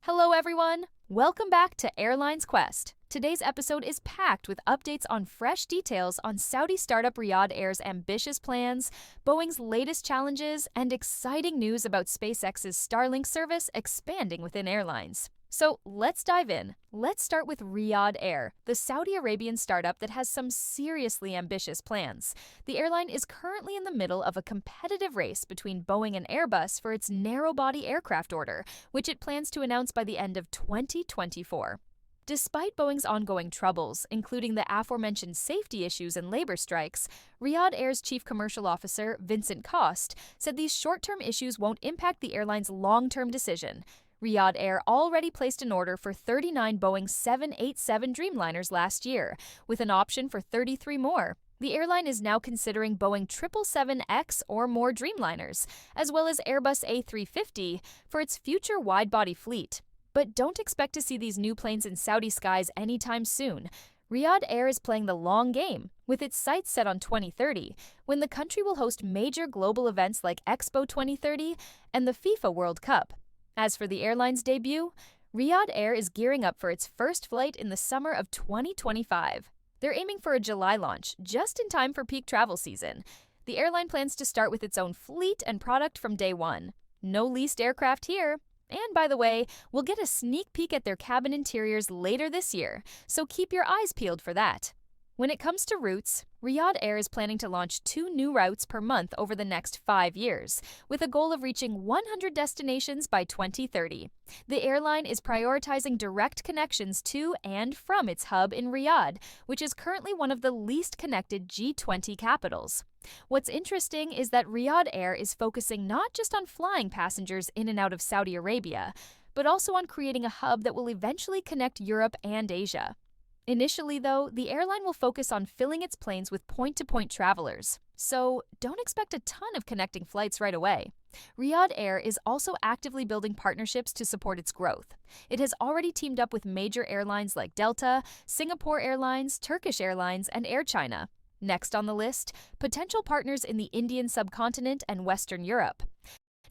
Hello, everyone! Welcome back to Airlines Quest. Today's episode is packed with updates on fresh details on Saudi startup Riyadh Air's ambitious plans, Boeing's latest challenges, and exciting news about SpaceX's Starlink service expanding within airlines. So let's dive in. Let's start with Riyadh Air, the Saudi Arabian startup that has some seriously ambitious plans. The airline is currently in the middle of a competitive race between Boeing and Airbus for its narrow-body aircraft order, which it plans to announce by the end of 2024. Despite Boeing's ongoing troubles, including the aforementioned safety issues and labor strikes, Riyadh Air's chief commercial officer, Vincent Cost, said these short-term issues won't impact the airline's long-term decision. Riyadh Air already placed an order for 39 Boeing 787 Dreamliners last year, with an option for 33 more. The airline is now considering Boeing 777X or more Dreamliners, as well as Airbus A350, for its future wide-body fleet. But don't expect to see these new planes in Saudi skies anytime soon. Riyadh Air is playing the long game, with its sights set on 2030, when the country will host major global events like Expo 2030 and the FIFA World Cup. As for the airline's debut, Riyadh Air is gearing up for its first flight in the summer of 2025. They're aiming for a July launch, just in time for peak travel season. The airline plans to start with its own fleet and product from day one. No leased aircraft here. And by the way, we'll get a sneak peek at their cabin interiors later this year, so keep your eyes peeled for that. When it comes to routes, Riyadh Air is planning to launch 2 new routes per month over the next 5 years, with a goal of reaching 100 destinations by 2030. The airline is prioritizing direct connections to and from its hub in Riyadh, which is currently one of the least connected G20 capitals. What's interesting is that Riyadh Air is focusing not just on flying passengers in and out of Saudi Arabia, but also on creating a hub that will eventually connect Europe and Asia. Initially, though, the airline will focus on filling its planes with point-to-point travelers, so don't expect a ton of connecting flights right away. Riyadh Air is also actively building partnerships to support its growth. It has already teamed up with major airlines like Delta, Singapore Airlines, Turkish Airlines, and Air China. Next on the list, potential partners in the Indian subcontinent and Western Europe.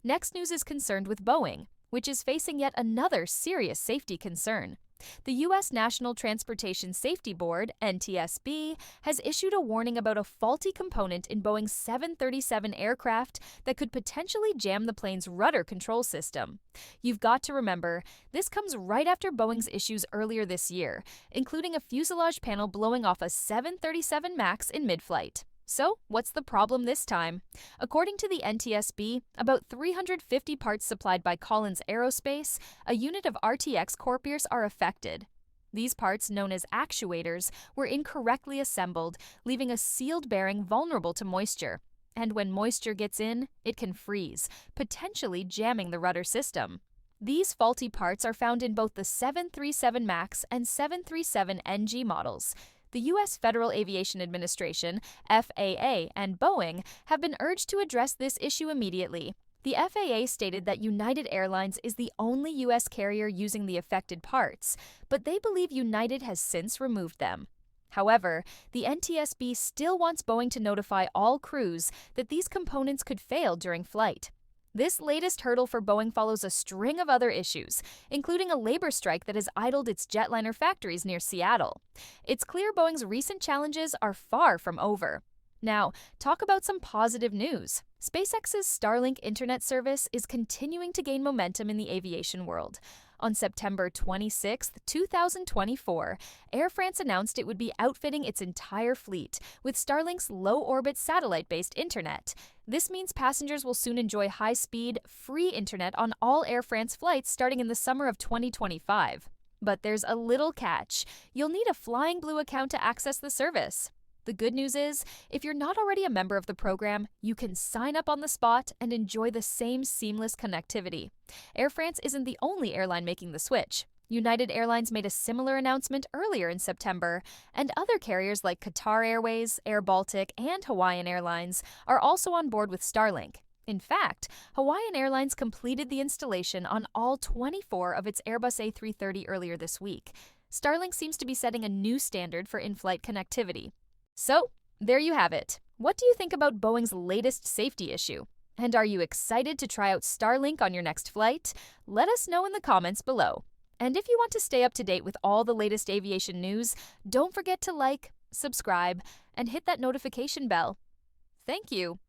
Next news is concerned with Boeing, which is facing yet another serious safety concern. The U.S. National Transportation Safety Board, NTSB, has issued a warning about a faulty component in Boeing's 737 aircraft that could potentially jam the plane's rudder control system. You've got to remember, this comes right after Boeing's issues earlier this year, including a fuselage panel blowing off a 737 MAX in mid-flight. So, what's the problem this time? According to the NTSB, about 350 parts supplied by Collins Aerospace, a unit of RTX Corpiers, are affected. These parts, known as actuators, were incorrectly assembled, leaving a sealed bearing vulnerable to moisture. And when moisture gets in, it can freeze, potentially jamming the rudder system. These faulty parts are found in both the 737 MAX and 737 NG models. The U.S. Federal Aviation Administration, FAA, and Boeing have been urged to address this issue immediately. The FAA stated that United Airlines is the only U.S. carrier using the affected parts, but they believe United has since removed them. However, the NTSB still wants Boeing to notify all crews that these components could fail during flight. This latest hurdle for Boeing follows a string of other issues, including a labor strike that has idled its jetliner factories near Seattle. It's clear Boeing's recent challenges are far from over. Now, talk about some positive news. SpaceX's Starlink internet service is continuing to gain momentum in the aviation world. On September 26, 2024, Air France announced it would be outfitting its entire fleet with Starlink's low-orbit satellite-based internet. This means passengers will soon enjoy high-speed, free internet on all Air France flights starting in the summer of 2025. But there's a little catch. You'll need a Flying Blue account to access the service. The good news is, if you're not already a member of the program, you can sign up on the spot and enjoy the same seamless connectivity. Air France isn't the only airline making the switch. United Airlines made a similar announcement earlier in September, and other carriers like Qatar Airways, Air Baltic, and Hawaiian Airlines are also on board with Starlink. In fact, Hawaiian Airlines completed the installation on all 24 of its Airbus A330 earlier this week. Starlink seems to be setting a new standard for in-flight connectivity. So, there you have it. What do you think about Boeing's latest safety issue? And are you excited to try out Starlink on your next flight? Let us know in the comments below. And if you want to stay up to date with all the latest aviation news, don't forget to like, subscribe, and hit that notification bell. Thank you.